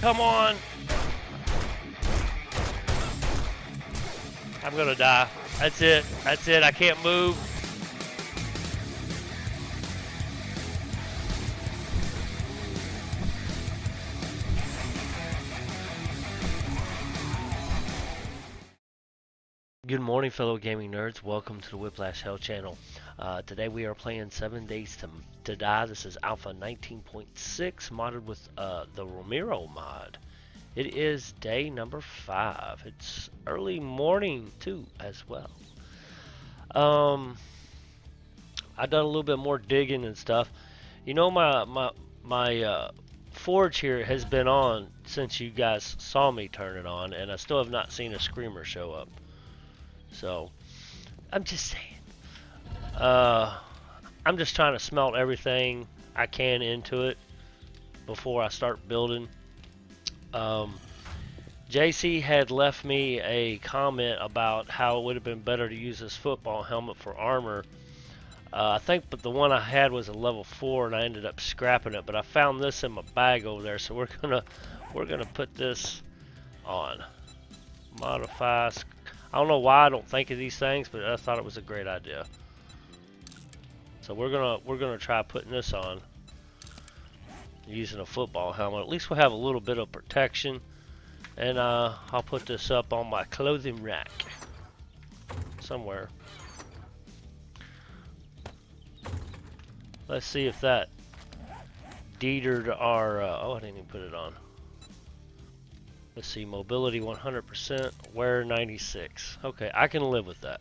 Come on. I'm gonna die. That's it. That's it. I can't move. Good morning, fellow gaming nerds. Welcome to the Whiplash Hell channel. Today we are playing 7 Days to Die. This is Alpha 19.6, modded with the Romero mod. It is day number 5. It's early morning too, as well. I've done a little bit more digging and stuff. You know, my forge here has been on since you guys saw me turn it on, and I still have not seen a screamer show up. So, I'm just saying. I'm just trying to smelt everything I can into it before I start building. JC had left me a comment about how it would have been better to use this football helmet for armor. I think but the one I had was a level 4 and I ended up scrapping it, but I found this in my bag over there, so we're gonna put this on. Modify. I don't know why I don't think of these things, but I thought it was a great idea. So we're gonna try putting this on using a football helmet. At least we'll have a little bit of protection. And I'll put this up on my clothing rack somewhere. Let's see if that detered our oh, I didn't even put it on. Let's see, mobility 100%, wear 96. Okay, I can live with that.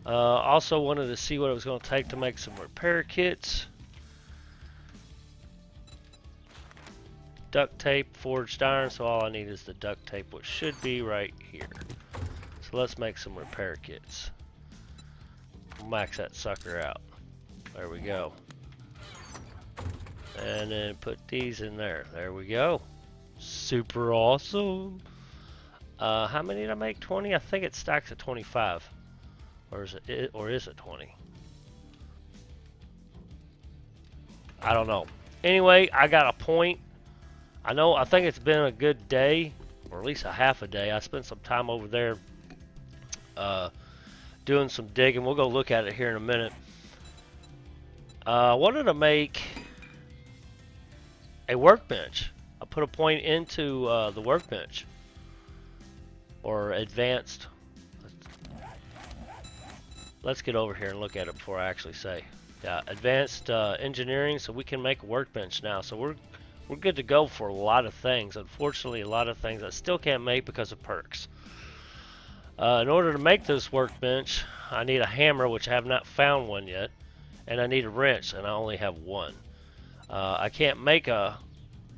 Also wanted to see what it was going to take to make some repair kits. Duct tape, forged iron, so all I need is the duct tape, which should be right here. So let's make some repair kits. Max that sucker out. There we go. And then put these in there. There we go. Super awesome. How many did I make? 20? I think it stacks at 25. Or is it 20? I don't know. Anyway, I got a point. I think it's been a good day, or at least a half a day. I spent some time over there doing some digging. We'll go look at it here in a minute. I wanted to make a workbench. I put a point into the workbench, or advanced. Let's get over here and look at it before I actually say. Yeah, advanced engineering, so we can make a workbench now. So we're good to go for a lot of things. Unfortunately, a lot of things I still can't make because of perks. In order to make this workbench, I need a hammer, which I have not found one yet, and I need a wrench, and I only have one. I can't make a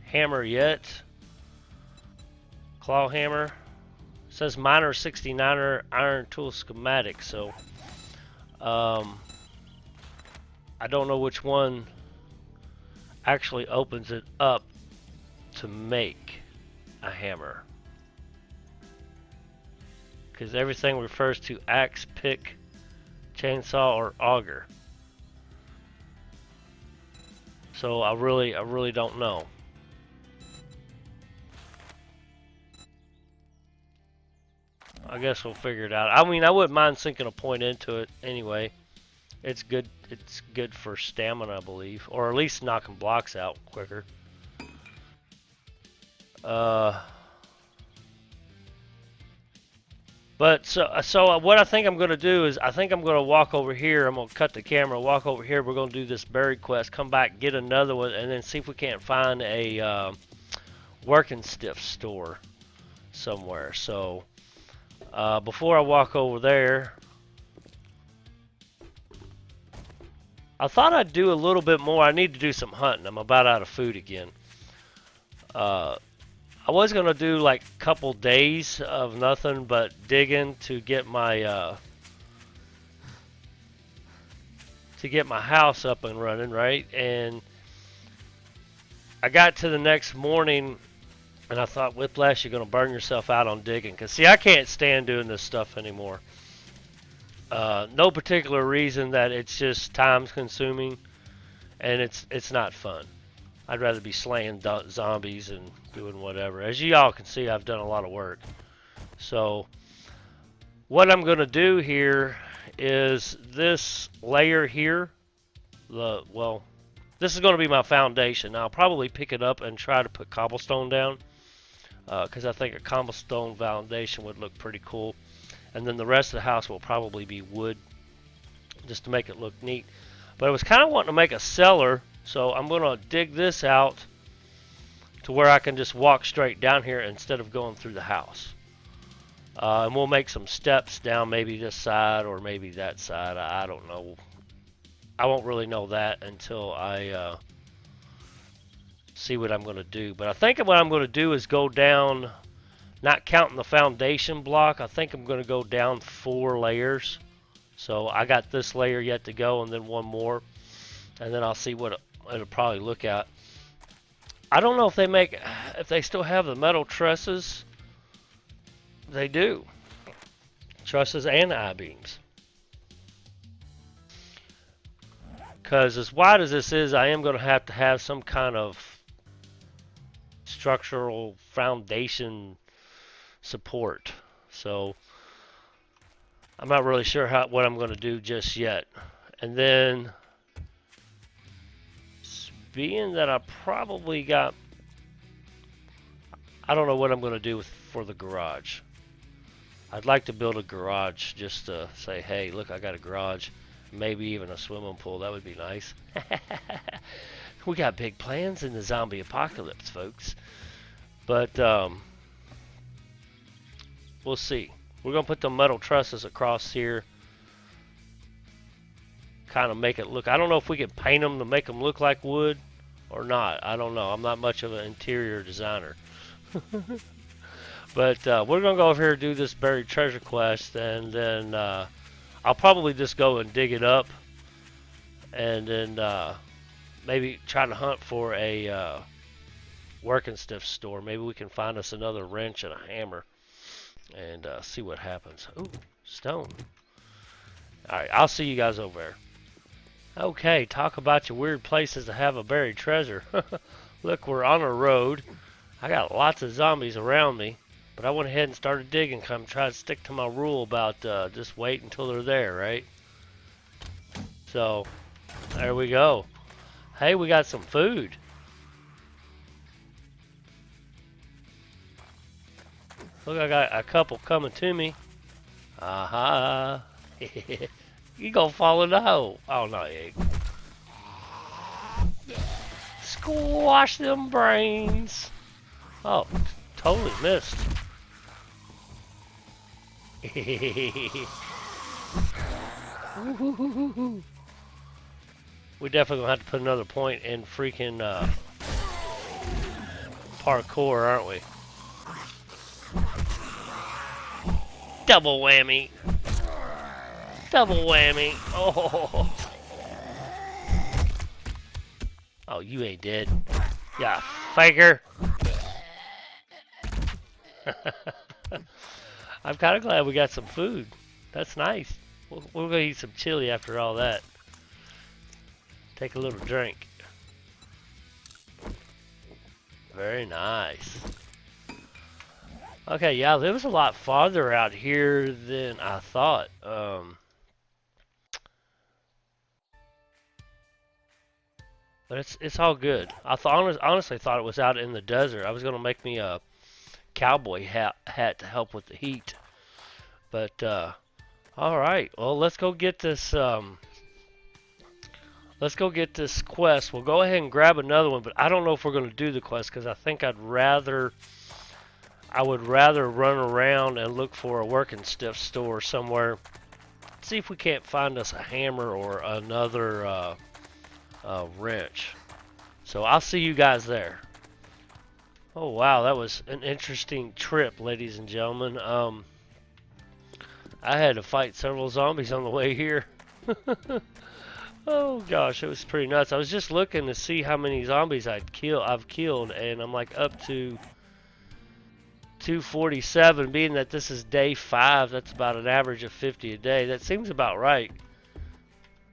hammer yet. Claw hammer. It says Miner 69er iron tool schematic, so I don't know which one actually opens it up to make a hammer, because everything refers to axe, pick, chainsaw, or auger. So I really don't know. I guess we'll figure it out. I mean, I wouldn't mind sinking a point into it anyway. It's good. It's good for stamina, I believe, or at least knocking blocks out quicker. But so what I think I'm going to do is I think I'm going to walk over here. I'm going to cut the camera, walk over here. We're going to do this buried quest, come back, get another one, and then see if we can't find a working stiff store somewhere. So before I walk over there, I thought I'd do a little bit more. I need to do some hunting. I'm about out of food again. I was gonna do like a couple days of nothing but digging to get my house up and running, right? And I got to the next morning and I thought, Whiplash, you're gonna burn yourself out on digging, because see, I can't stand doing this stuff anymore. No particular reason, that it's just time consuming and it's not fun. I'd rather be slaying zombies and doing whatever. As y'all can see, I've done a lot of work. So what I'm going to do here is this layer here. Well, this is going to be my foundation. Now, I'll probably pick it up and try to put cobblestone down because I think a cobblestone foundation would look pretty cool. And then the rest of the house will probably be wood just to make it look neat. But I was kind of wanting to make a cellar, so I'm going to dig this out to where I can just walk straight down here instead of going through the house. And we'll make some steps down maybe this side or maybe that side. I don't know. I won't really know that until I see what I'm going to do. But I think what I'm going to do is go down, not counting the foundation block, I think I'm going to go down 4 layers. So I got this layer yet to go and then one more. And then I'll see what it'll probably look at. I don't know if they still have the metal trusses. They do. Trusses and I-beams. Because as wide as this is, I am going to have some kind of structural foundation support. So I'm not really sure what I'm going to do just yet. And then, being that I probably got, I don't know what I'm going to do for the garage. I'd like to build a garage just to say, hey, look, I got a garage. Maybe even a swimming pool. That would be nice. We got big plans in the zombie apocalypse, folks. But we'll see. We're going to put the metal trusses across here. Kind of make it look. I don't know if we can paint them to make them look like wood or not. I don't know. I'm not much of an interior designer. But we're going to go over here and do this buried treasure quest. And then I'll probably just go and dig it up. And then maybe try to hunt for a working stiff store. Maybe we can find us another wrench and a hammer. And see what happens. Ooh, stone. Alright, I'll see you guys over there. Okay, talk about your weird places to have a buried treasure. Look, we're on a road. I got lots of zombies around me. But I went ahead and started digging. I'm trying to stick to my rule about just wait until they're there, right? So, there we go. Hey, we got some food. Look, I got a couple coming to me. Aha. You gonna fall in the hole. Oh, no, you ain't. Squash them brains. Oh, totally missed. We definitely gonna have to put another point in freaking parkour, aren't we? Double whammy. Double whammy. Oh. Oh, you ain't dead. Yeah, faker. I'm kind of glad we got some food. That's nice. We're going to eat some chili after all that. Take a little drink. Very nice. Okay, yeah, it was a lot farther out here than I thought. But it's all good. I honestly thought it was out in the desert. I was going to make me a cowboy hat to help with the heat. But all right, well, let's go get this quest. We'll go ahead and grab another one, but I don't know if we're going to do the quest because I think I would rather run around and look for a working stiff store somewhere. See if we can't find us a hammer or another wrench. So I'll see you guys there. Oh wow, that was an interesting trip, ladies and gentlemen. I had to fight several zombies on the way here. Oh gosh, it was pretty nuts. I was just looking to see how many zombies I've killed, and I'm like up to 247. Being that this is day 5, that's about an average of 50 a day. That seems about right.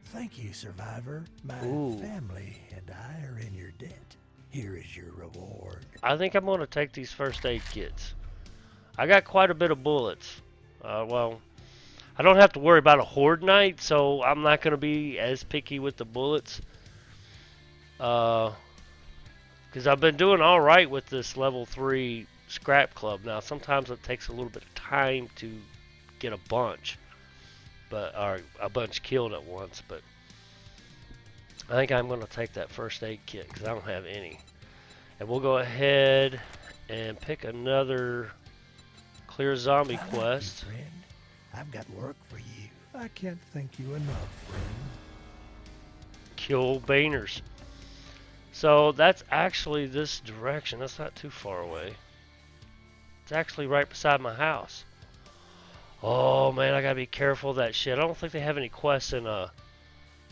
Thank you, survivor. My family and I are in your debt. Here is your reward. I think I'm going to take these first aid kits. I got quite a bit of bullets. Well, I don't have to worry about a horde night, so I'm not going to be as picky with the bullets. Because I've been doing all right with this level 3 scrap club. Now, sometimes it takes a little bit of time to get a bunch, or a bunch killed at once. But I think I'm going to take that first aid kit because I don't have any. And we'll go ahead and pick another clear zombie quest. Friend. I've got work for you. I can't thank you enough, friend. Kill Baners. So that's actually this direction. That's not too far away. It's actually right beside my house. Oh man, I gotta be careful of that shit. I don't think they have any quests in a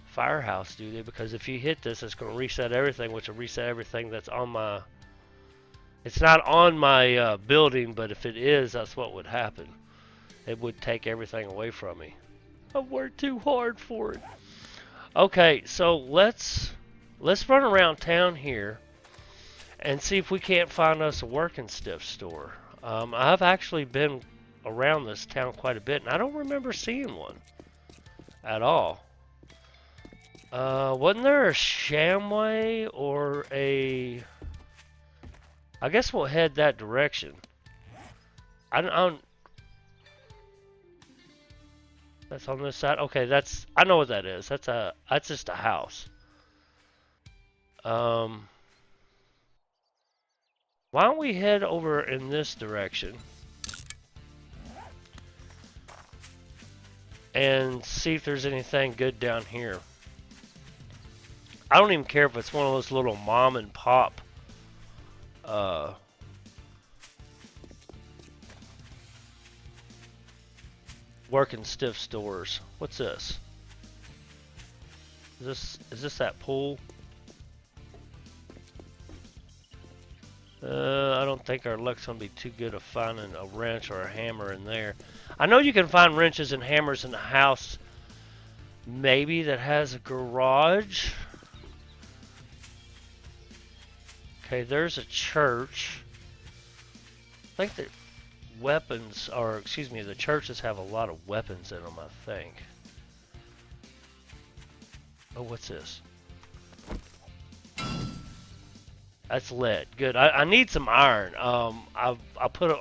firehouse, do they? Because if you hit this, it's gonna reset everything, which will reset everything that's on my... It's not on my building, but if it is, that's what would happen. It would take everything away from me. I've worked too hard for it. Okay, so let's run around town here and see if we can't find us a working stiff store. I've actually been around this town quite a bit, and I don't remember seeing one at all. Wasn't there a Shamway or a... I guess we'll head that direction. That's on this side. Okay, I know what that is. That's just a house. Why don't we head over in this direction and see if there's anything good down here. I don't even care if it's one of those little mom and pop working stiff stores. What's this? Is this that pool? I don't think our luck's gonna be too good of finding a wrench or a hammer in there. I know you can find wrenches and hammers in a house, maybe that has a garage. Okay, there's a church. I think that weapons, or excuse me, the churches have a lot of weapons in them, I think. Oh, what's this? That's lead. Good. I need some iron. I put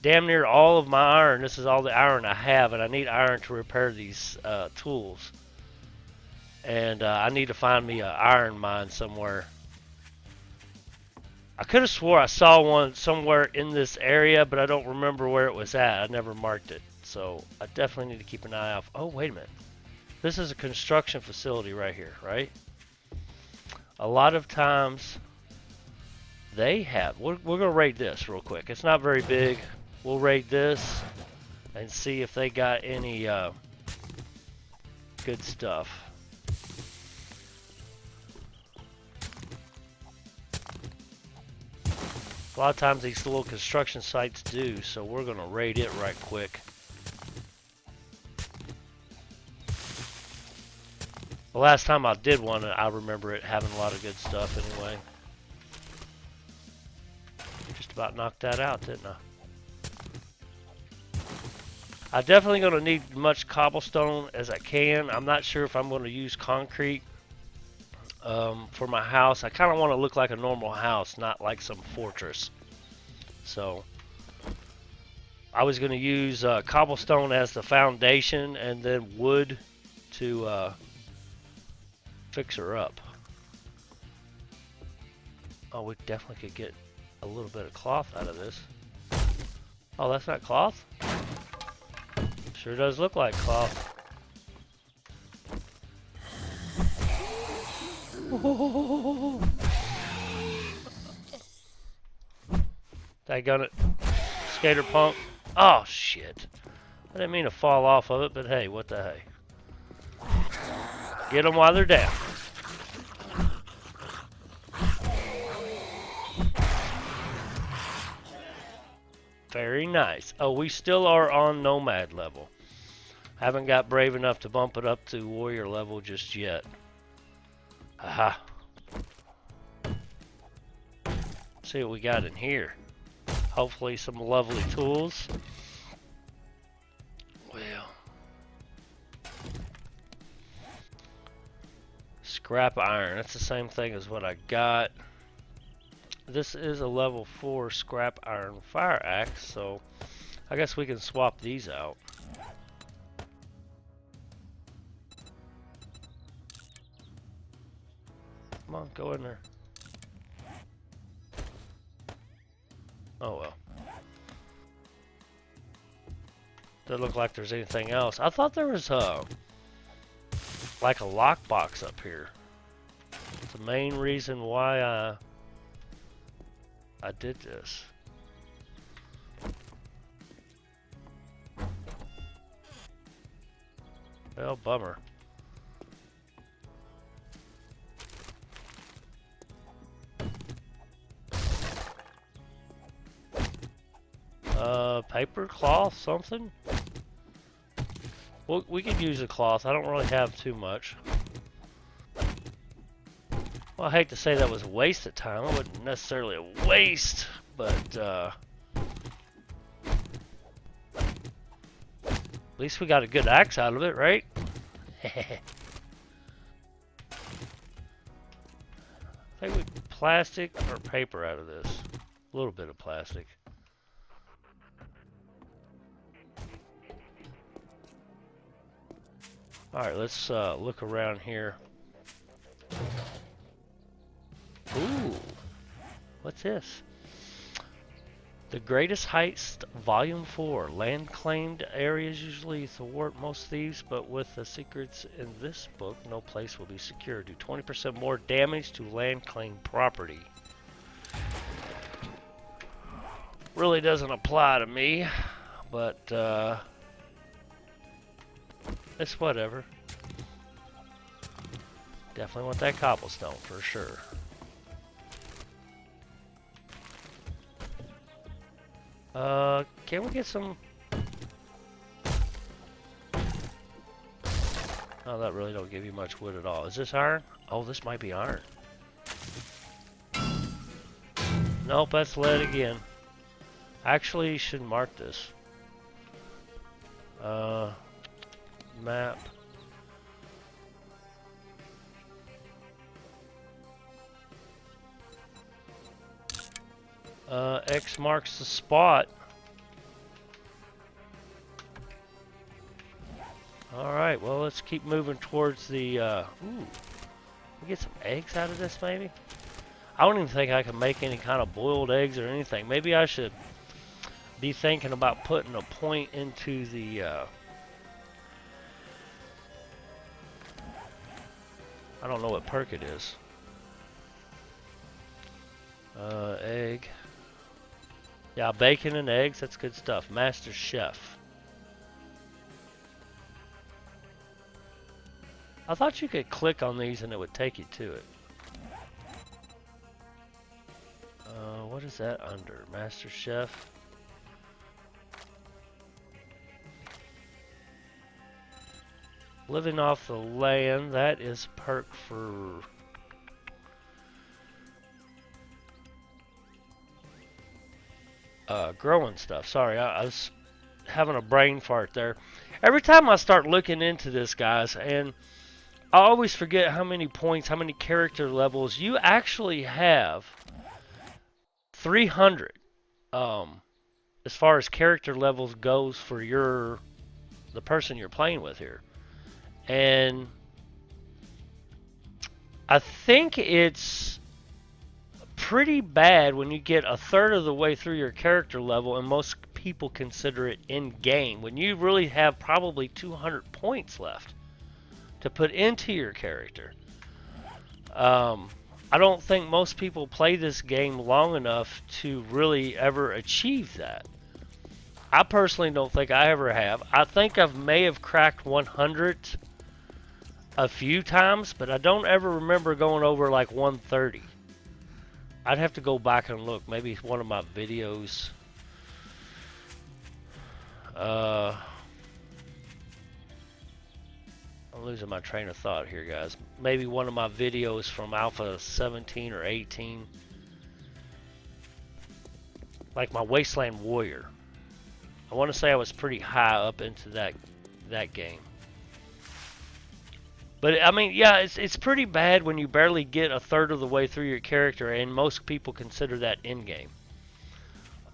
damn near all of my iron. This is all the iron I have, and I need iron to repair these tools. And I need to find me an iron mine somewhere. I could have swore I saw one somewhere in this area, but I don't remember where it was at. I never marked it. So I definitely need to keep an eye out. Oh, wait a minute. This is a construction facility right here, right? A lot of times they have... We're going to raid this real quick. It's not very big. We'll raid this and see if they got any good stuff. A lot of times these little construction sites do, so we're going to raid it right quick. The last time I did one, I remember it having a lot of good stuff anyway. Just about knocked that out, didn't I? I'm definitely going to need as much cobblestone as I can. I'm not sure if I'm going to use concrete for my house. I kind of want to look like a normal house, not like some fortress. So I was going to use cobblestone as the foundation and then wood to fix her up. Oh, we definitely could get a little bit of cloth out of this. Oh, that's not cloth? Sure does look like cloth. Oh. Daggone it. Skater punk. Oh, shit. I didn't mean to fall off of it, but hey, what the hey. Get them while they're down. Very nice. Oh, we still are on Nomad level. Haven't got brave enough to bump it up to Warrior level just yet. Aha. See what we got in here. Hopefully some lovely tools. Well, scrap iron. That's the same thing as what I got. This is a level 4 scrap iron fire axe, so I guess we can swap these out. Come on, go in there. Oh well. Doesn't look like there's anything else. I thought there was like a lockbox up here. It's the main reason why I did this. Well, bummer. Paper, cloth, something? Well, we could use a cloth. I don't really have too much. Well, I hate to say that was a waste of time. It wasn't necessarily a waste, but at least we got a good axe out of it, right? I think we plastic or paper out of this. A little bit of plastic. Alright, let's look around here. Ooh, what's this? The Greatest Heist, Volume 4. Land claimed areas usually thwart most thieves, but with the secrets in this book, no place will be secure. Do 20% more damage to land claimed property. Really doesn't apply to me, but it's whatever. Definitely want that cobblestone for sure. Can we get some? Oh, that really don't give you much wood at all. Is this iron? Oh, this might be iron. Nope, that's lead again. Actually, you should mark this. Map. X marks the spot. Alright, well, let's keep moving towards the, ooh. We get some eggs out of this, maybe? I don't even think I can make any kind of boiled eggs or anything. Maybe I should be thinking about putting a point into the, I don't know what perk it is. Egg. Yeah, bacon and eggs, that's good stuff. Master Chef. I thought you could click on these and it would take you to it. What is that under? Master Chef. Living off the land, that is perk for... growing stuff. Sorry, I was having a brain fart there. Every time I start looking into this, guys, and I always forget how many points, how many character levels you actually have. 300 as far as character levels goes for the person you're playing with here. And I think it's pretty bad when you get a third of the way through your character level, and most people consider it in game, when you really have probably 200 points left to put into your character. I don't think most people play this game long enough to really ever achieve that. I personally don't think I ever have. I think I may have cracked 100 a few times, but I don't ever remember going over like 130. I'd have to go back and look. Maybe one of my videos. I'm losing my train of thought here, guys. Maybe one of my videos from Alpha 17 or 18. like my Wasteland Warrior. I want to say I was pretty high up into that game. But I mean, yeah, it's pretty bad when you barely get a third of the way through your character, and most people consider that in game.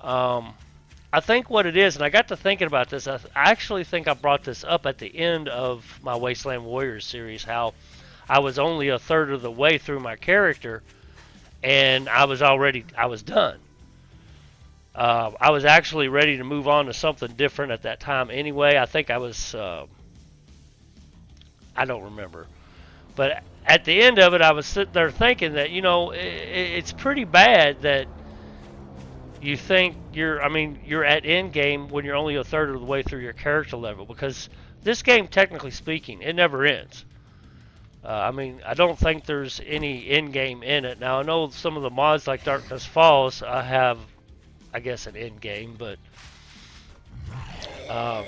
Um, I think what it is, and I got to thinking about this. I actually think I brought this up at the end of my Wasteland Warriors series. How I was only a third of the way through my character, and I was done. I was actually ready to move on to something different at that time. Anyway, I think I was. I don't remember. But at the end of it, I was sitting there thinking that, it's pretty bad that you think you're at end game when you're only a third of the way through your character level, because this game, technically speaking, it never ends. I don't think there's any end game in it. Now, I know some of the mods like Darkness Falls have, I guess, an end game, but um,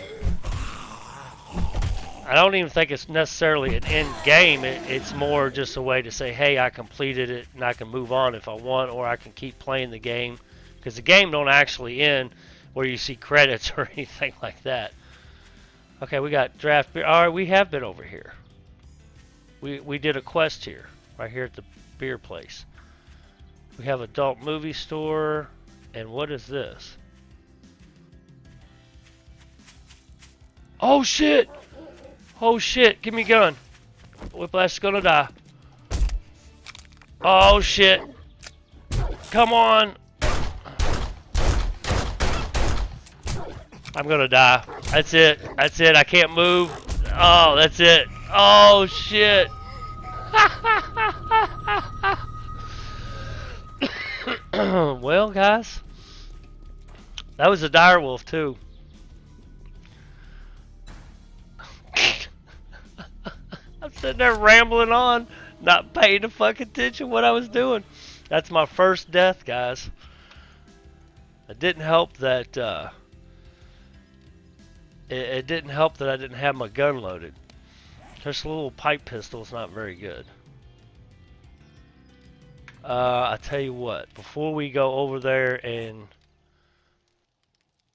I don't even think it's necessarily an end game. It's more just a way to say, hey, I completed it and I can move on if I want, or I can keep playing the game, because the game don't actually end where you see credits or anything like that. Okay, we got draft beer. All right, we have been over here. We did a quest here, right here at the beer place. We have adult movie store, and what is this? Oh shit! Oh shit, give me a gun. Whiplash is gonna die. Oh shit. Come on. I'm gonna die. That's it. That's it. I can't move. Oh, that's it. Oh shit. Well, guys, that was a dire wolf too. I'm sitting there rambling on, not paying the fucking attention what I was doing. That's my first death, guys. It didn't help that it didn't help that I didn't have my gun loaded. Just a little pipe pistol is not very good. I tell you what, before we go over there and...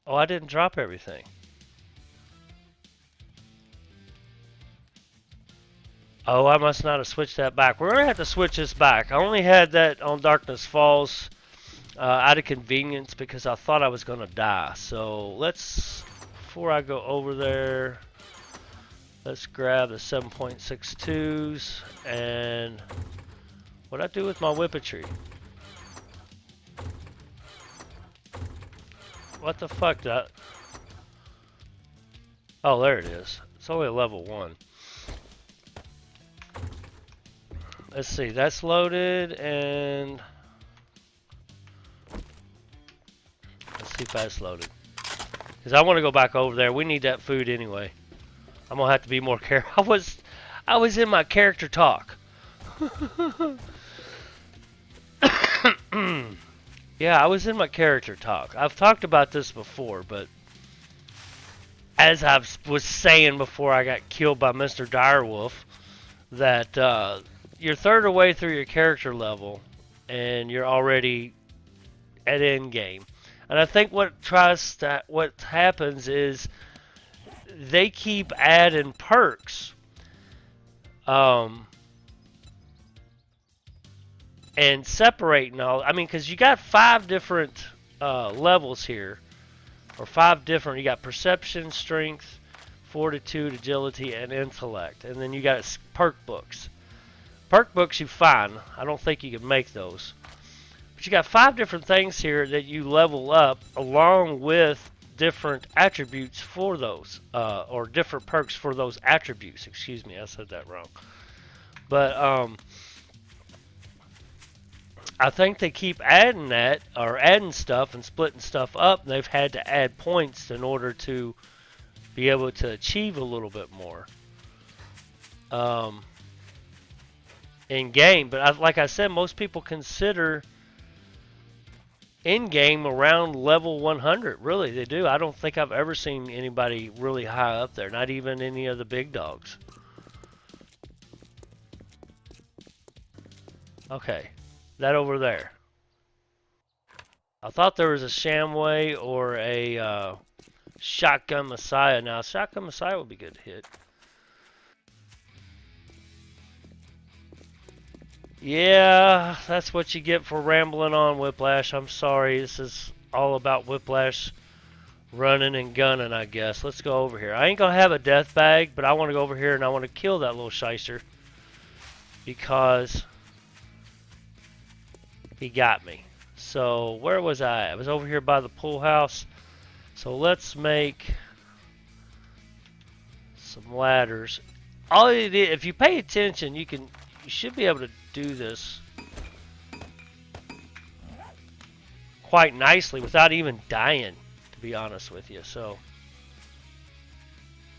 Oh, I didn't drop everything. Oh, I must not have switched that back. We're going to have to switch this back. I only had that on Darkness Falls out of convenience because I thought I was going to die. So let's, before I go over there, let's grab the 7.62s and what'd I do with my whippetry? What the fuck? Oh, there it is. It's only a level 1. Let's see, that's loaded, and let's see if that's loaded. Because I want to go back over there. We need that food anyway. I'm gonna have to be more careful. I was in my character talk. Yeah, I was in my character talk. I've talked about this before, but as I was saying before I got killed by Mr. Direwolf, that you're third away through your character level, and you're already at end game. And I think what happens is they keep adding perks, and separating all. I mean, because you got 5 different levels here, or 5 different. You got perception, strength, fortitude, agility, and intellect, and then you got perk books. Perk books you find. I don't think you can make those. But you got 5 different things here that you level up along with different attributes for those, or different perks for those attributes. Excuse me, I said that wrong. But I think they keep adding that, or adding stuff and splitting stuff up, and they've had to add points in order to be able to achieve a little bit more in game. But like I said, most people consider in game around level 100. Really, they do. I don't think I've ever seen anybody really high up there, not even any of the big dogs. Okay, that over there. I thought there was a Shamway or a Shotgun Messiah. Now, Shotgun Messiah would be good to hit. Yeah, that's what you get for rambling on, Whiplash. I'm sorry. This is all about Whiplash running and gunning, I guess. Let's go over here. I ain't going to have a death bag, but I want to go over here and I want to kill that little shyster because he got me. So, where was I? I was over here by the pool house. So, let's make some ladders. All you did, if you pay attention, you should be able to do this quite nicely without even dying, to be honest with you. So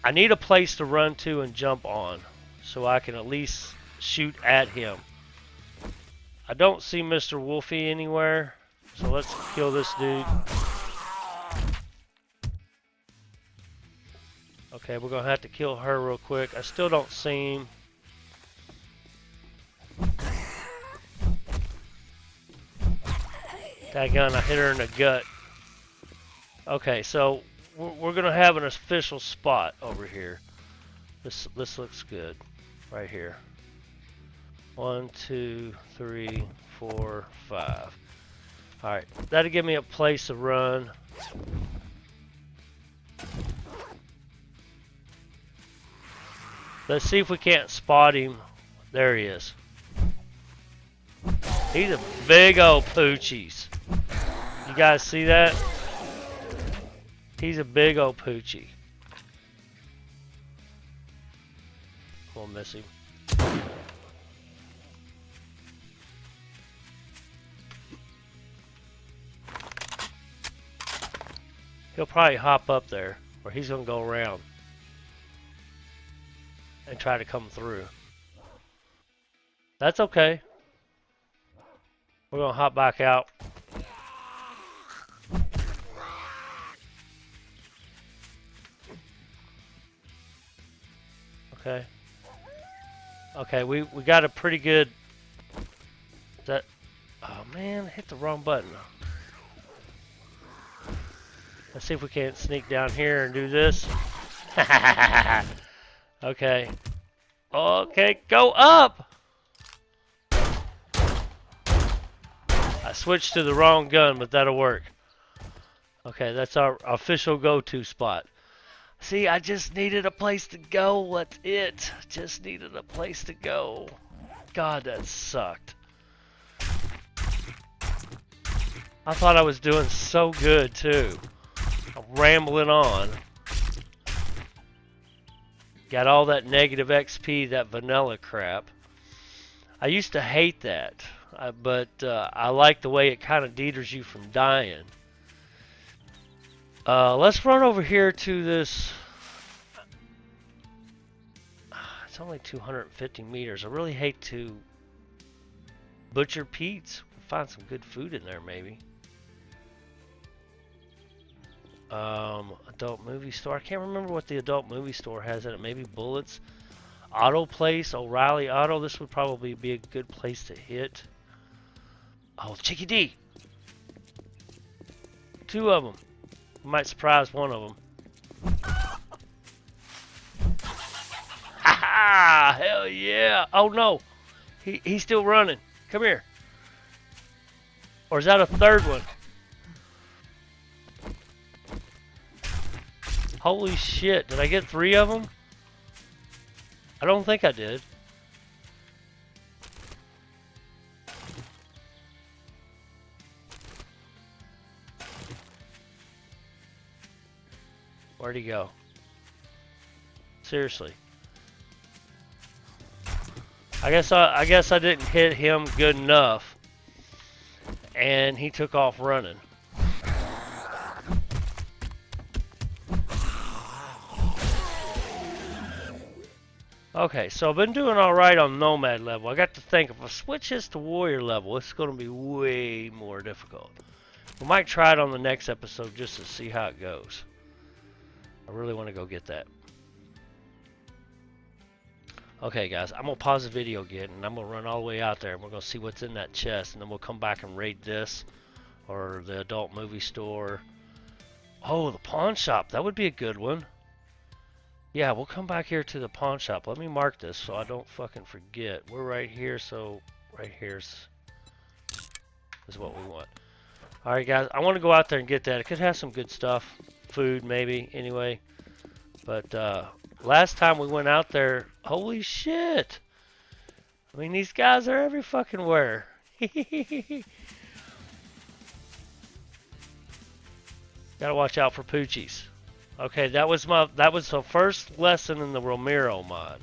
I need a place to run to and jump on so I can at least shoot at him. I don't see Mr. Wolfie anywhere, so let's kill this dude. Okay, we're gonna have to kill her real quick. I still don't see him. Daggone, I hit her in the gut. Okay, so we're gonna have an official spot over here. This looks good, right here. 1, 2, 3, 4, 5. All right, that'll give me a place to run. Let's see if we can't spot him. There he is. He's a big old Poochies. You guys see that? He's a big old Poochie. We'll miss him. He'll probably hop up there, or he's gonna go around and try to come through. That's okay. We're gonna hop back out. Okay. Okay, we got a pretty good. That. Oh man, hit the wrong button. Let's see if we can't sneak down here and do this. Okay. Okay, go up! I switched to the wrong gun, but that'll work. Okay, that's our official go-to spot. See, I just needed a place to go. That's it. Just needed a place to go. God, that sucked. I thought I was doing so good, too. I'm rambling on. Got all that negative XP, that vanilla crap. I used to hate that, but I like the way it kind of deters you from dying. Let's run over here to this. It's only 250 meters. I really hate to butcher Pete's. We'll find some good food in there, maybe. Adult movie store. I can't remember what the adult movie store has in it. Maybe Bullets. Auto place. O'Reilly Auto. This would probably be a good place to hit. Oh, Chicky D. 2 of them. Might surprise one of them. Ha! Hell yeah! Oh no, he's still running. Come here. Or is that a third one? Holy shit! Did I get 3 of them? I don't think I did. Where'd he go? Seriously. I guess I didn't hit him good enough, and he took off running. Okay, so I've been doing all right on Nomad level. I got to think, if I switch this to Warrior level, it's going to be way more difficult. We might try it on the next episode just to see how it goes. I really want to go get that. Okay, guys, I'm going to pause the video again, and I'm going to run all the way out there, and we're going to see what's in that chest, and then we'll come back and raid this. or the adult movie store. Oh, the pawn shop. That would be a good one. Yeah, we'll come back here to the pawn shop. Let me mark this so I don't fucking forget. We're right here, so right here's is what we want. Alright guys, I want to go out there and get that. It could have some good stuff. Food maybe, anyway. But last time we went out there, holy shit! I mean, these guys are every fucking where. Gotta watch out for Poochies. Okay, that was the first lesson in the Romero mod.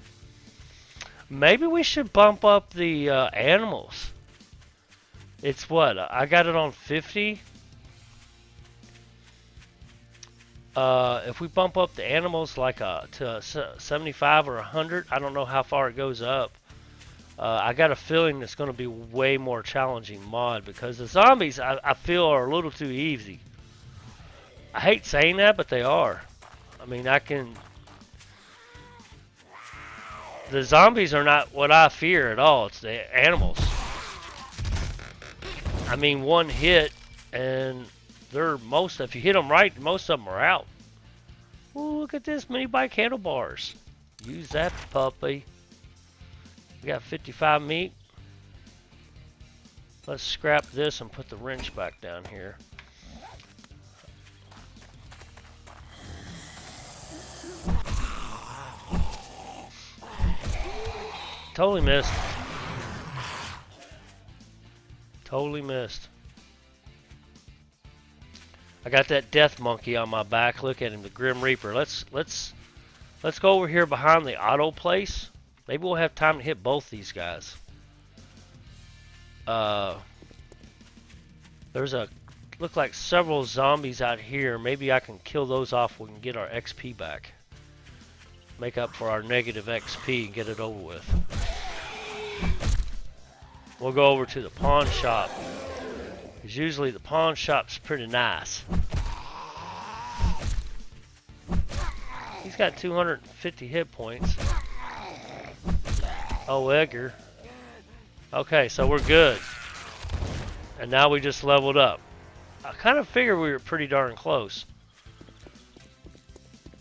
Maybe we should bump up the animals. It's what? I got it on 50. If we bump up the animals like to 75 or 100, I don't know how far it goes up. I got a feeling it's going to be way more challenging mod because the zombies I feel are a little too easy. I hate saying that, but they are. I mean, the zombies are not what I fear at all. It's the animals. I mean, one hit and if you hit them right, most of them are out. Ooh, look at this, mini bike handlebars. Use that puppy. We got 55 meat. Let's scrap this and put the wrench back down here. Totally missed. Totally missed. I got that death monkey on my back. Look at him, the Grim Reaper. Let's go over here behind the auto place. Maybe we'll have time to hit both these guys. There's look like several zombies out here. Maybe I can kill those off. We can get our XP back. Make up for our negative XP and get it over with. We'll go over to the pawn shop. Because usually the pawn shop's pretty nice. He's got 250 hit points. Oh, Edgar. Okay, so we're good. And now we just leveled up. I kind of figured we were pretty darn close.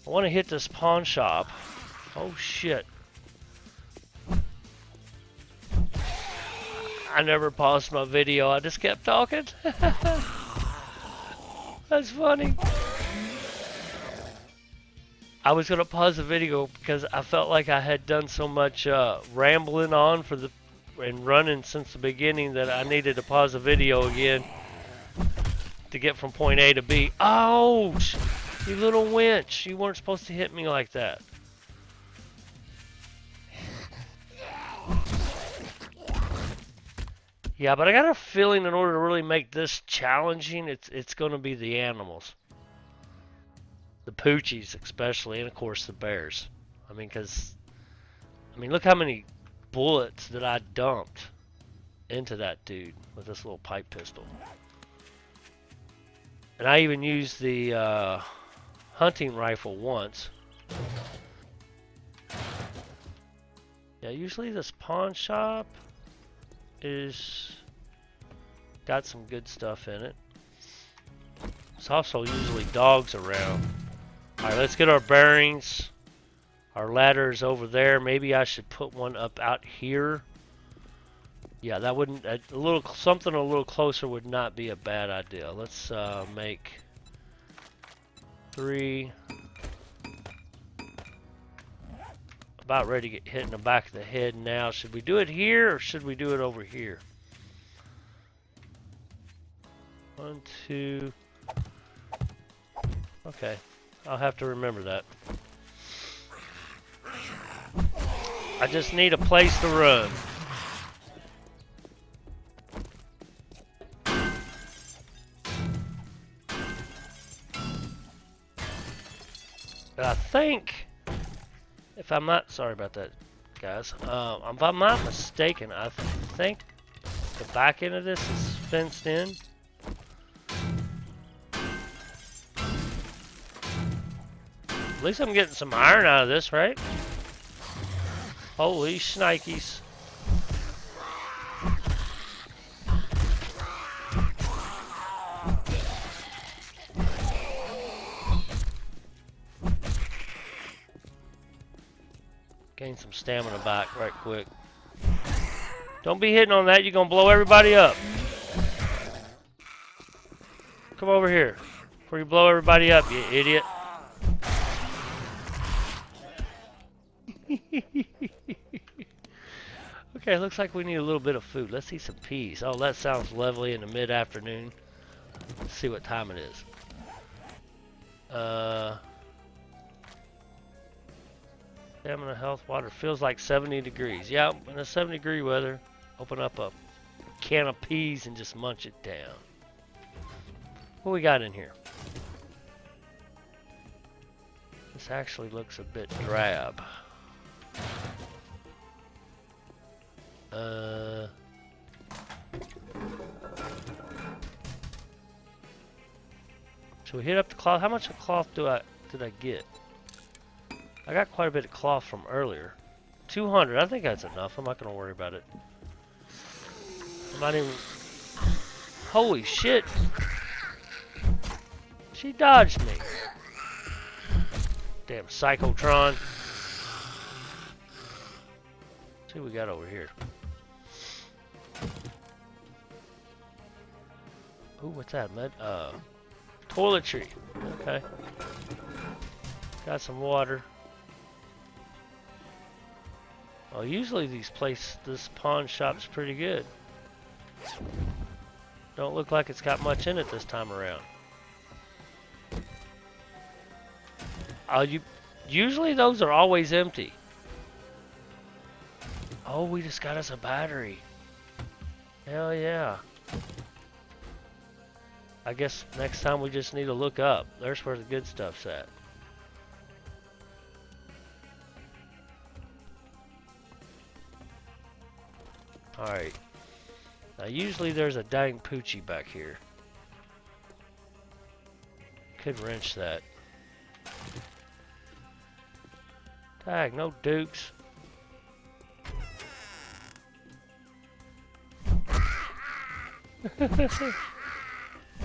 I want to hit this pawn shop. Oh, shit. I never paused my video. I just kept talking. That's funny. I was going to pause the video because I felt like I had done so much rambling on and running since the beginning that I needed to pause the video again to get from point A to B. Ouch! You little winch. You weren't supposed to hit me like that. Yeah, but I got a feeling in order to really make this challenging, it's going to be the animals. The Poochies especially, and of course the bears. I mean, look how many bullets that I dumped into that dude with this little pipe pistol. And I even used the hunting rifle once. Yeah, usually this pawn shop is got some good stuff in it. There's also usually dogs around. Alright, let's get our bearings. Our ladder is over there. Maybe I should put one up out here. Yeah, that wouldn't something a little closer would not be a bad idea. Let's make 3. About ready to get hit in the back of the head now. Should we do it here or should we do it over here? 1, 2. Okay, I'll have to remember that. I just need a place to run. But I think, if I'm not, sorry about that, guys. If I'm not mistaken, I think the back end of this is fenced in. At least I'm getting some iron out of this, right? Holy shnikes. Gain some stamina back right quick. Don't be hitting on that. You're going to blow everybody up. Come over here before you blow everybody up, you idiot. Okay, looks like we need a little bit of food. Let's eat some peas. Oh, that sounds lovely in the mid-afternoon. Let's see what time it is. Stamina, health, water. Feels like 70 degrees. Yeah, in a 70-degree weather, open up a can of peas and just munch it down. What we got in here? This actually looks a bit drab. So we hit up the cloth. How much of cloth did I get? I got quite a bit of cloth from earlier. 200. I think that's enough. I'm not going to worry about it. I'm not even... Holy shit! She dodged me. Damn Psychotron. Let's see what we got over here. Ooh, what's that? Toiletry. Okay. Got some water. Well, usually this pawn shop's pretty good. Don't look like it's got much in it this time around. Usually those are always empty. Oh, we just got us a battery. Hell yeah. I guess next time we just need to look up. There's where the good stuff's at. Alright. Now usually there's a dang Poochie back here. Could wrench that. Tag, no dukes.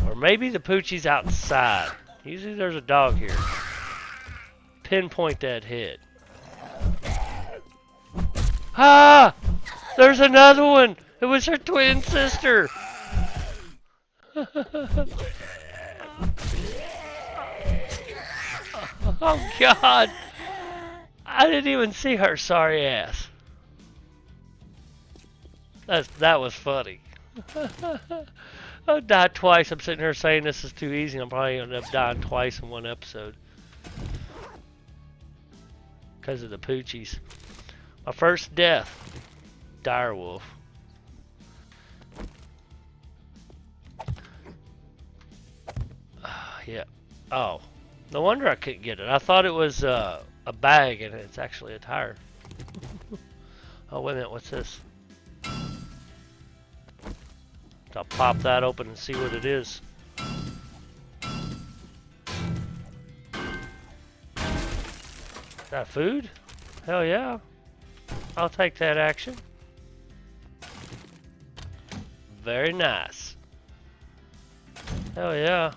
Or maybe the Poochie's outside. Usually there's a dog here. Pinpoint that head. Ah! There's another one! It was her twin sister! Oh god! I didn't even see her sorry ass. That was funny. I died twice. I'm sitting here saying this is too easy. I'm probably going to end up dying twice in one episode. Because of the Poochies. My first death. Direwolf. Yeah. Oh. No wonder I couldn't get it. I thought it was a bag and it's actually a tire. Oh, wait a minute. What's this? I'll pop that open and see what it is. Is that food? Hell yeah. I'll take that action. Very nice. Hell yeah.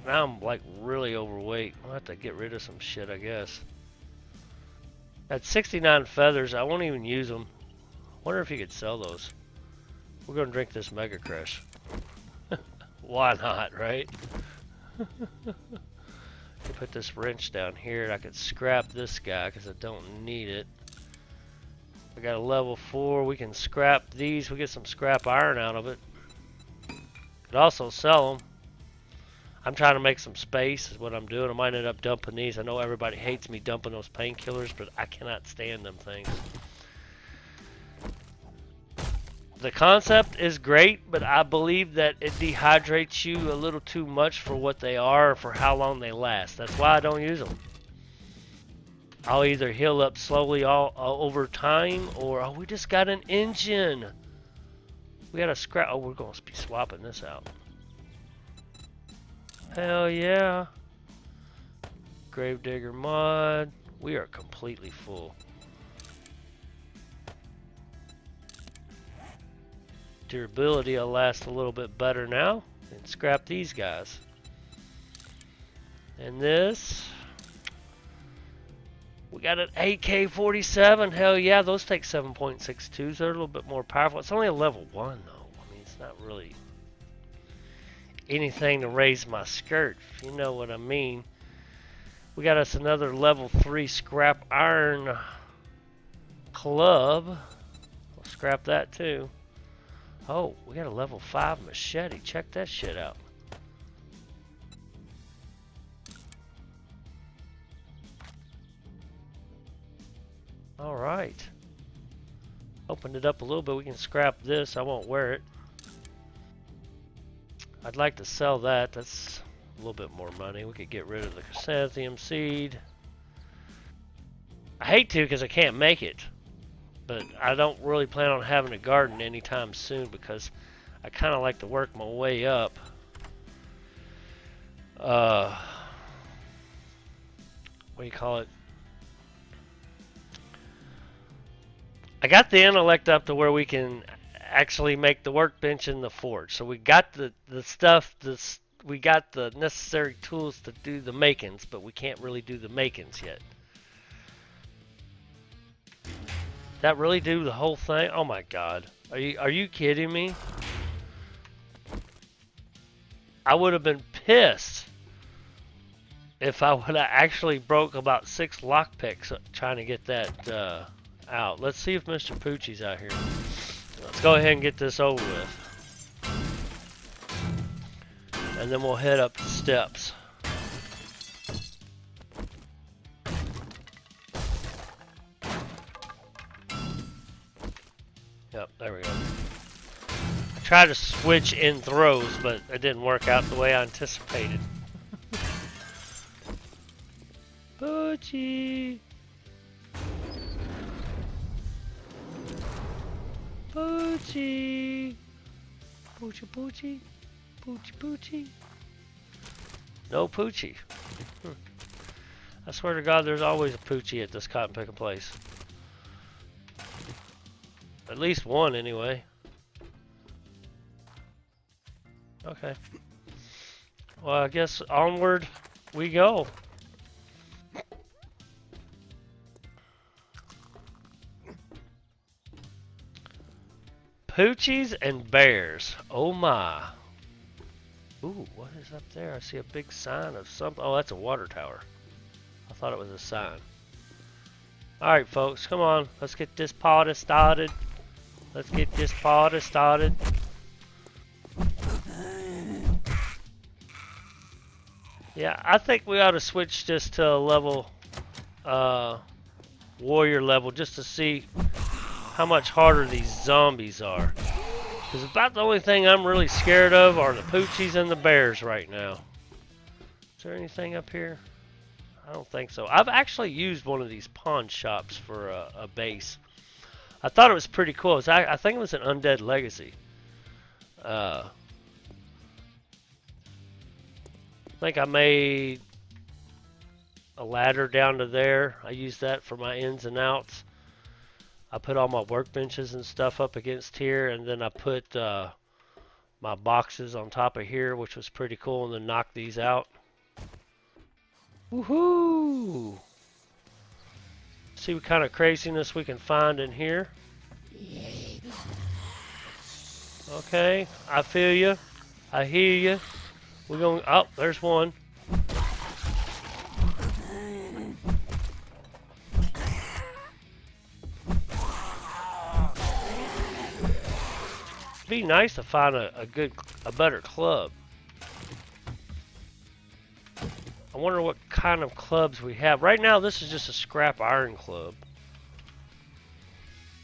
Now I'm like really overweight. I'll have to get rid of some shit, I guess. At 69 feathers, I won't even use them. Wonder if you could sell those. We're gonna drink this Mega Crush. Why not, right? Put this wrench down here and I could scrap this guy because I don't need it. I got a level 4. We can scrap these. We get some scrap iron out of it. Could also sell them. I'm trying to make some space is what I'm doing. I might end up dumping these. I know everybody hates me dumping those painkillers, but I cannot stand them things. The concept is great, but I believe that it dehydrates you a little too much for what they are or for how long they last. That's why I don't use them. I'll either heal up slowly over time, or oh, we just got an engine. We got a scrap. Oh, we're going to be swapping this out. Hell yeah. Gravedigger mod. We are completely full. Durability will last a little bit better now. And scrap these guys. And this. We got an AK-47. Hell yeah, those take 7.62s. They're a little bit more powerful. It's only a level 1 though. I mean, it's not really anything to raise my skirt, if you know what I mean. We got us another level 3 scrap iron club. We'll scrap that too. Oh, we got a level 5 machete. Check that shit out. Alright. Opened it up a little bit. We can scrap this. I won't wear it. I'd like to sell that. That's a little bit more money. We could get rid of the chrysanthemum seed. I hate to because I can't make it. But I don't really plan on having a garden anytime soon because I kind of like to work my way up. What do you call it? I got the intellect up to where we can actually make the workbench and the forge. So we got the stuff, we got the necessary tools to do the makings, but we can't really do the makings yet. That really do the whole thing? Oh my god. Are you kidding me? I would have been pissed if I would have actually broke about 6 lockpicks trying to get that out. Let's see if Mr. Poochie's out here. Let's go ahead and get this over with. And then we'll head up the steps. Yep, there we go. I tried to switch in throws, but it didn't work out the way I anticipated. Poochie! Poochie! Poochie Poochie! Poochie Poochie! No Poochie. I swear to God, there's always a Poochie at this cotton picking place. At least one, anyway. Okay. Well, I guess onward we go. Poochies and bears. Oh my. Ooh, what is up there? I see a big sign of something. Oh, that's a water tower. I thought it was a sign. Alright, folks, come on. Let's get this party started. Let's get this party started. Yeah, I think we ought to switch this to a level, warrior level, just to see how much harder these zombies are. Because about the only thing I'm really scared of are the Poochies and the bears right now. Is there anything up here? I don't think so. I've actually used one of these pawn shops for a base. I thought it was pretty cool. I think it was an Undead Legacy. I think I made a ladder down to there. I used that for my ins and outs. I put all my workbenches and stuff up against here, and then I put my boxes on top of here, which was pretty cool, and then knocked these out. Woohoo! See what kind of craziness we can find in here. Okay, I feel you. I hear you. We're going. Oh, there's one. It'd be nice to find a better club. I wonder what kind of clubs we have. Right now, this is just a scrap iron club.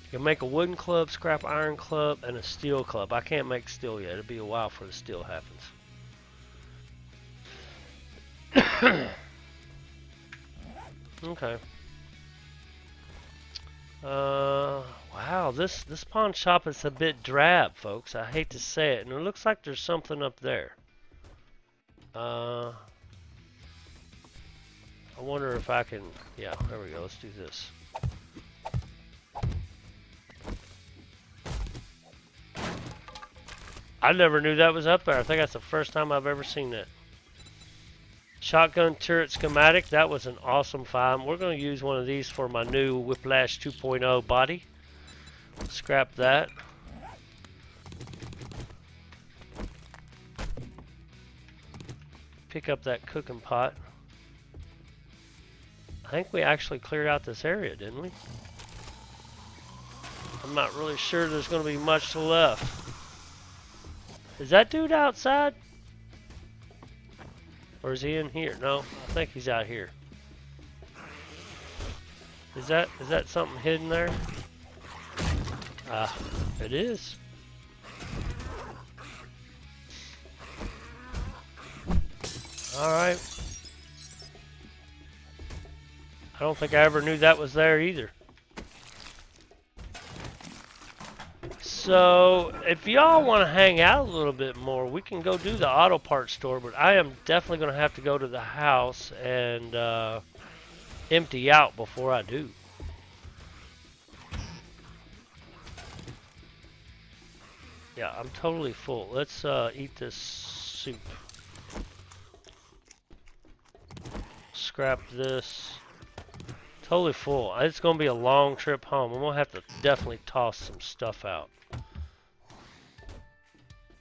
You can make a wooden club, scrap iron club, and a steel club. I can't make steel yet. It'll be a while before the steel happens. Okay. Wow, this pawn shop is a bit drab, folks. I hate to say it, and it looks like there's something up there. I wonder if I can. Yeah, there we go. Let's do this. I never knew that was up there. I think that's the first time I've ever seen that. Shotgun turret schematic. That was an awesome find. We're going to use one of these for my new Whiplash 2.0 body. Scrap that. Pick up that cooking pot. I think we actually cleared out this area, didn't we? I'm not really sure there's going to be much left. Is that dude outside? Or is he in here? No, I think he's out here. Is that something hidden there? Ah, it is. Alright. I don't think I ever knew that was there either. So, if y'all want to hang out a little bit more, we can go do the auto parts store, but I am definitely going to have to go to the house and empty out before I do. Yeah, I'm totally full. Let's eat this soup. Scrap this. Totally full. It's going to be a long trip home. I'm going to have to definitely toss some stuff out.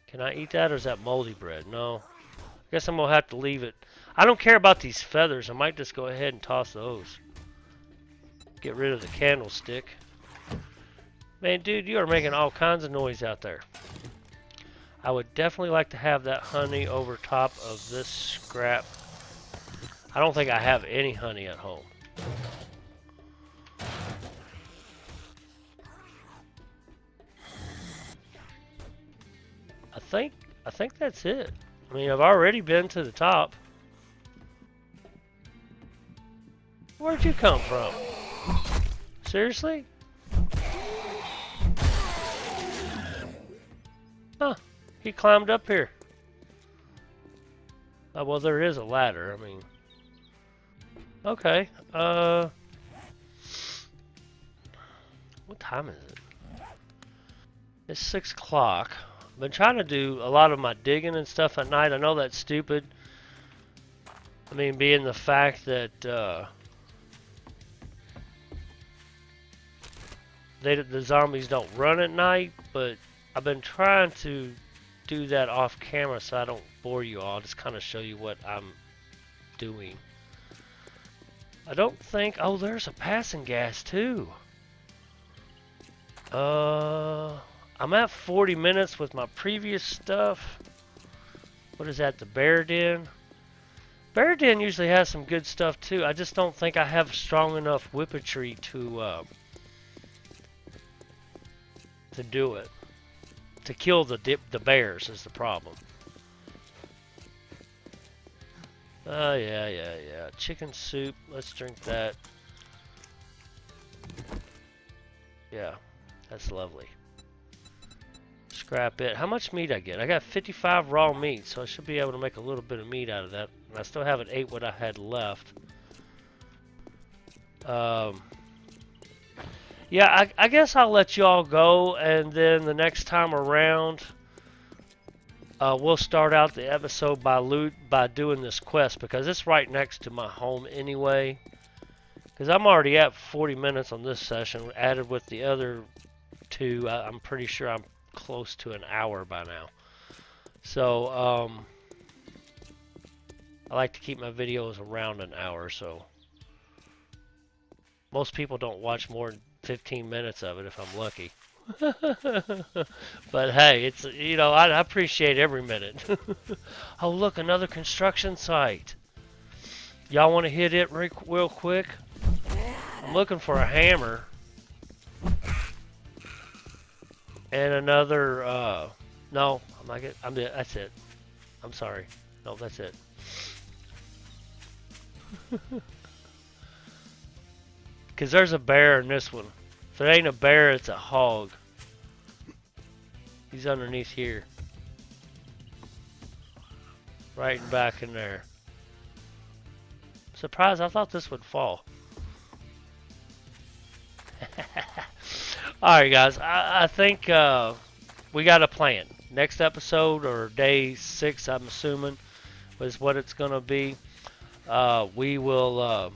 Can I eat that or is that moldy bread? No. I guess I'm going to have to leave it. I don't care about these feathers. I might just go ahead and toss those. Get rid of the candlestick. Man, dude, you are making all kinds of noise out there. I would definitely like to have that honey over top of this scrap. I don't think I have any honey at home. I think that's it. I mean, I've already been to the top. Where'd you come from? Seriously? Huh. He climbed up here. Oh, well, there is a ladder. I mean... Okay. What time is it? It's 6 o'clock. I've been trying to do a lot of my digging and stuff at night. I know that's stupid. I mean, being the fact that the zombies don't run at night, but I've been trying to do that off camera so I don't bore you all. Just kind of show you what I'm doing. I don't think... Oh, there's a passing gas too. I'm at 40 minutes with my previous stuff. What is that? The bear den? Bear den usually has some good stuff too. I just don't think I have strong enough whippetry to do it. To kill the bears is the problem. Oh, yeah. Chicken soup. Let's drink that. Yeah, that's lovely. Scrap it. How much meat I get? I got 55 raw meat, so I should be able to make a little bit of meat out of that. And I still haven't ate what I had left. Yeah, I guess I'll let you all go, and then the next time around, we'll start out the episode by doing this quest, because it's right next to my home anyway. Because I'm already at 40 minutes on this session, added with the other two. I'm pretty sure I'm close to an hour by now. So, I like to keep my videos around an hour, so most people don't watch more than 15 minutes of it if I'm lucky. But hey, it's, you know, I appreciate every minute. Oh, look, another construction site. Y'all want to hit it real quick? I'm looking for a hammer. And another, no, I'm not getting, that's it. I'm sorry. No, that's it. Because there's a bear in this one. If it ain't a bear, it's a hog. He's underneath here. Right back in there. Surprised, I thought this would fall. Alright guys, I think we got a plan. Next episode, or day 6 I'm assuming, is what it's going to be. We will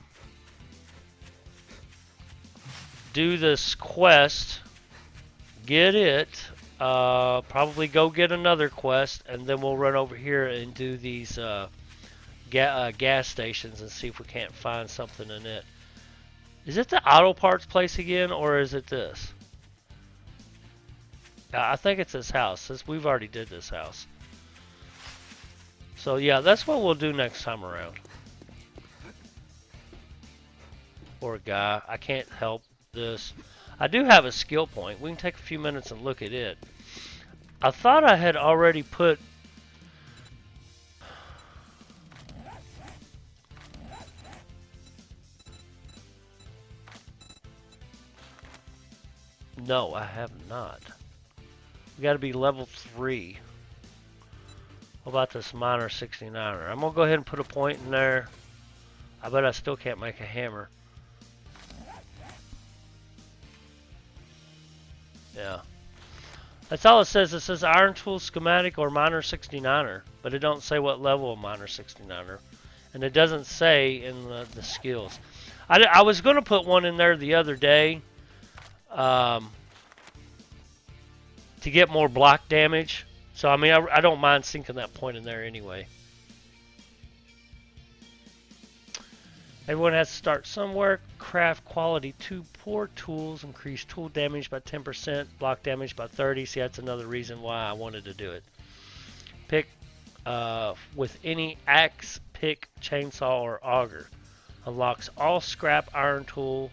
do this quest, get it, probably go get another quest, and then we'll run over here and do these gas stations and see if we can't find something in it. Is it the auto parts place again, or is it this? I think it's this house, since we've already did this house. So yeah, that's what we'll do next time around. Poor guy, I can't help this. I do have a skill point. We can take a few minutes and look at it. I thought I had already put... No, I have not. We got to be level 3. What about this miner 69er? I'm going to go ahead and put a point in there. I bet I still can't make a hammer. Yeah. That's all it says. It says iron tool schematic or miner 69er. But it don't say what level of miner 69er. And it doesn't say in the skills. I was going to put one in there the other day. To get more block damage. So, I mean, I don't mind sinking that point in there anyway. Everyone has to start somewhere. Craft quality 2 poor tools. Increase tool damage by 10%. Block damage by 30%. See, that's another reason why I wanted to do it. Pick with any axe, pick, chainsaw, or auger. Unlocks all scrap iron tool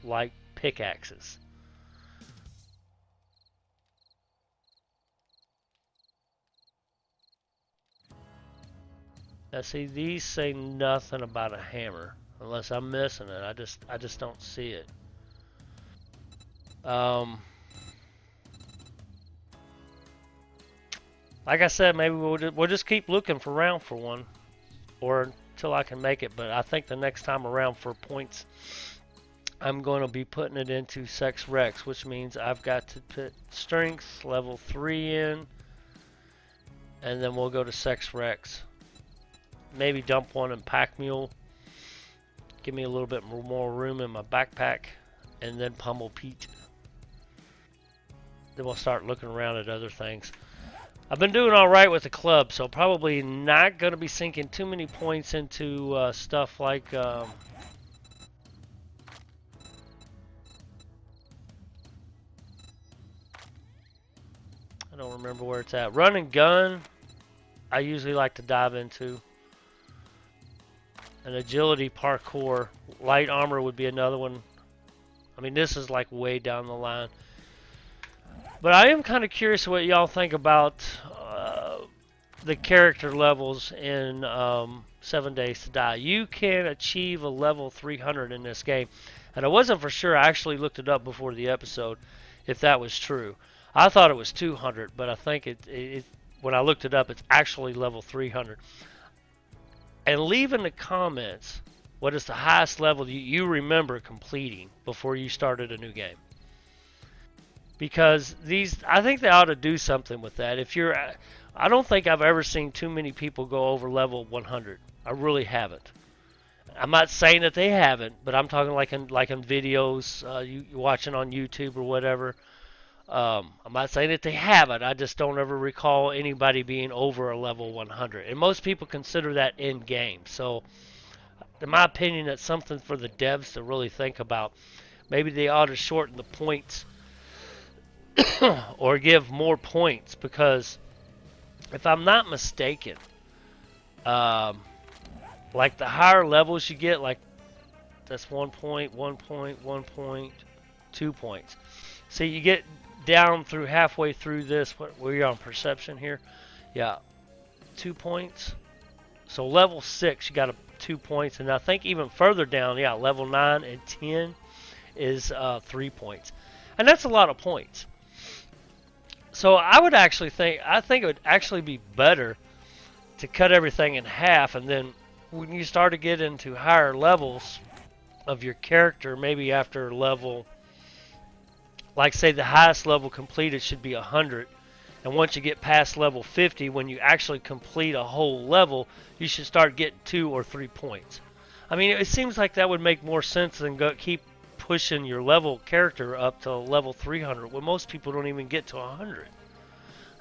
like pickaxes. Now see, these say nothing about a hammer, unless I'm missing it. I just don't see it. Like I said, maybe we'll just keep looking around for one, or until I can make it. But I think the next time around for points, I'm going to be putting it into Sex Rex, which means I've got to put Strength level 3 in, and then we'll go to Sex Rex. Maybe dump one in Pack Mule. Give me a little bit more room in my backpack. And then Pummel Pete. Then we'll start looking around at other things. I've been doing alright with the club, so probably not going to be sinking too many points into stuff like... I don't remember where it's at. Run and gun, I usually like to dive into. An agility parkour. Light armor would be another one. I mean, this is like way down the line. But I am kind of curious what y'all think about the character levels in 7 Days to Die. You can achieve a level 300 in this game. And I wasn't for sure. I actually looked it up before the episode if that was true. I thought it was 200, but I think it when I looked it up, it's actually level 300. And leave in the comments what is the highest level you remember completing before you started a new game. Because I think they ought to do something with that. I don't think I've ever seen too many people go over level 100. I really haven't. I'm not saying that they haven't, but I'm talking like in videos you're watching on YouTube or whatever. I'm not saying that they haven't. I just don't ever recall anybody being over a level 100. And most people consider that in game. So, in my opinion, that's something for the devs to really think about. Maybe they ought to shorten the points or give more points. Because if I'm not mistaken, like the higher levels you get, like that's 1 point, 1 point, 1 point, 2 points. So you get down through halfway through this. We're on perception here. Yeah, 2 points. So level 6, you got 2 points, and I think even further down, yeah, level 9 and 10 is 3 points, and that's a lot of points. So I think it would actually be better to cut everything in half, and then when you start to get into higher levels of your character, maybe after level, like say the highest level completed should be 100, And once you get past level 50, when you actually complete a whole level, you should start getting 2 or 3 points. I mean, it seems like that would make more sense than keep pushing your level character up to level 300 when most people don't even get to 100.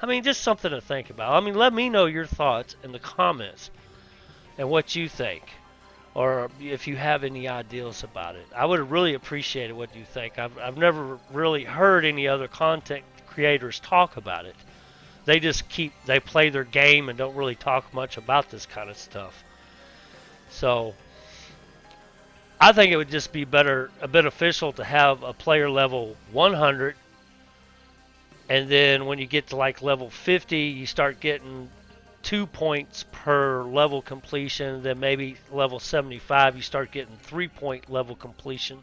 I mean, just something to think about. I mean, let me know your thoughts in the comments and what you think, or if you have any ideas about it. I would really appreciate what you think. I've never really heard any other content creators talk about it. They play their game and don't really talk much about this kind of stuff. So I think it would just be beneficial to have a player level 100, and then when you get to like level 50, you start getting 2 points per level completion. Then maybe level 75, you start getting 3 point level completion.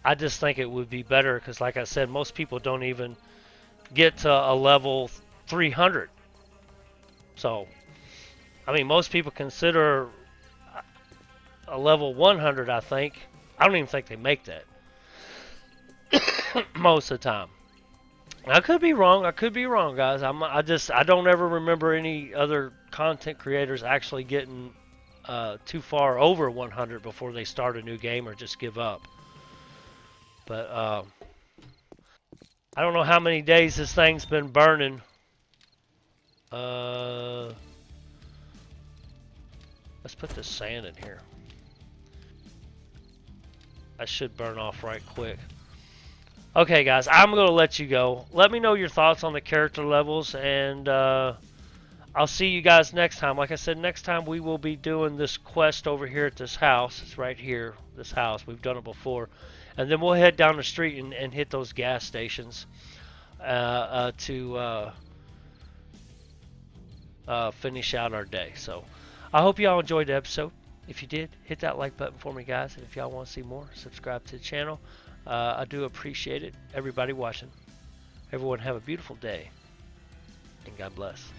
I just think it would be better because, like I said, most people don't even get to a level 300. So, I mean, most people consider a level 100, I think. I don't even think they make that most of the time. I could be wrong. I could be wrong, guys. I don't ever remember any other content creators actually getting too far over 100 before they start a new game or just give up. But I don't know how many days this thing's been burning. Uh, let's put the sand in here. That should burn off right quick. Okay, guys, I'm going to let you go. Let me know your thoughts on the character levels, and I'll see you guys next time. Like I said, next time we will be doing this quest over here at this house. It's right here, this house. We've done it before. And then we'll head down the street and hit those gas stations to finish out our day. So I hope y'all enjoyed the episode. If you did, hit that like button for me, guys. And if y'all want to see more, subscribe to the channel. I do appreciate it. Everybody watching. Everyone have a beautiful day. And God bless.